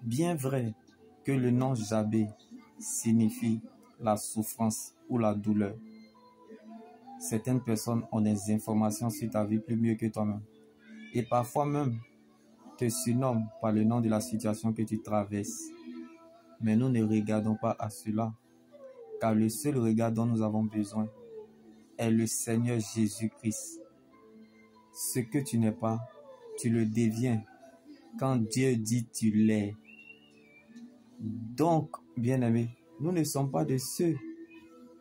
Bien vrai que le nom Jabé signifie la souffrance ou la douleur. Certaines personnes ont des informations sur ta vie plus mieux que toi-même. Et parfois même te surnomment par le nom de la situation que tu traverses. Mais nous ne regardons pas à cela, car le seul regard dont nous avons besoin est le Seigneur Jésus-Christ. Ce que tu n'es pas, tu le deviens quand Dieu dit tu l'es. Donc, bien-aimés, nous ne sommes pas de ceux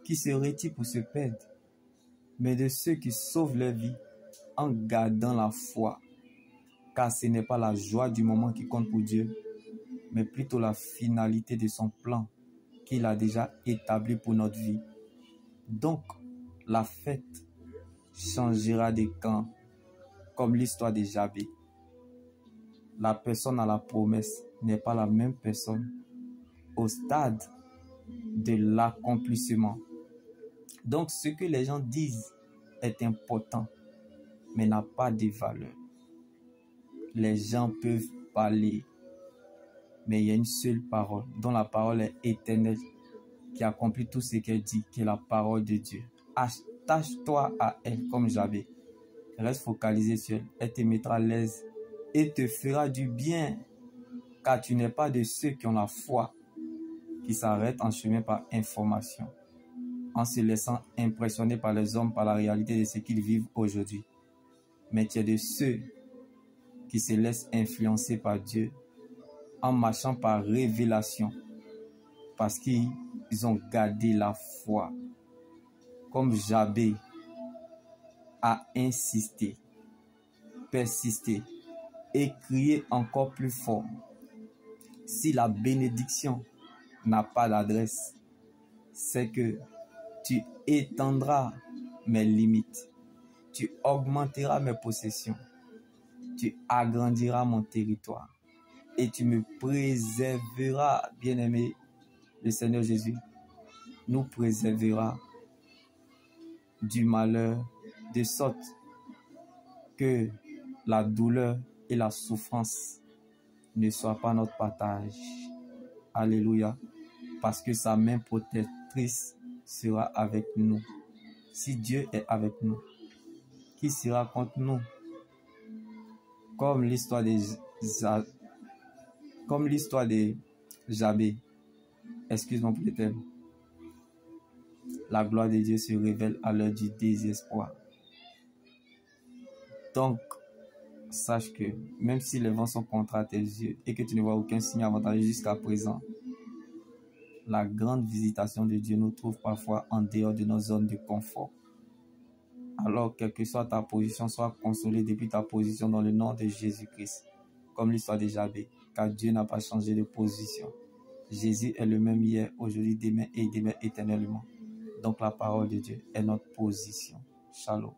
qui se retirent pour se perdre, mais de ceux qui sauvent leur vie en gardant la foi. Car ce n'est pas la joie du moment qui compte pour Dieu, mais plutôt la finalité de son plan qu'il a déjà établi pour notre vie. Donc, la fête changera de camp, comme l'histoire de Jabé. La personne à la promesse n'est pas la même personne au stade de l'accomplissement. Donc, ce que les gens disent est important, mais n'a pas de valeur. Les gens peuvent parler, mais il y a une seule parole, dont la parole est éternelle, qui accomplit tout ce qu'elle dit, qui est la parole de Dieu. Attache-toi à elle comme Jabé. Reste focalisé sur elle. Elle te mettra à l'aise et te fera du bien, car tu n'es pas de ceux qui ont la foi, qui s'arrêtent en chemin par information, en se laissant impressionner par les hommes, par la réalité de ce qu'ils vivent aujourd'hui. Mais tu es de ceux qui se laissent influencer par Dieu, en marchant par révélation, parce qu'ils ont gardé la foi. Comme Jabé a insisté, persisté et crié encore plus fort. Si la bénédiction n'a pas d'adresse, c'est que tu étendras mes limites, tu augmenteras mes possessions, tu agrandiras mon territoire et tu me préserveras, bien-aimé. Le Seigneur Jésus nous préservera du malheur, de sorte que la douleur et la souffrance ne soient pas notre partage. Alléluia. Parce que sa main protectrice sera avec nous. Si Dieu est avec nous, qui sera contre nous? Comme l'histoire de Jabé. Excuse-moi pour le terme. La gloire de Dieu se révèle à l'heure du désespoir. Donc, sache que même si les vents sont contre à tes yeux et que tu ne vois aucun signe avantageux jusqu'à présent, la grande visitation de Dieu nous trouve parfois en dehors de nos zones de confort. Alors, quelle que soit ta position, sois consolé depuis ta position dans le nom de Jésus-Christ, comme l'histoire de Jabé, car Dieu n'a pas changé de position. Jésus est le même hier, aujourd'hui, demain et demain éternellement. Donc la parole de Dieu est notre position. Shalom.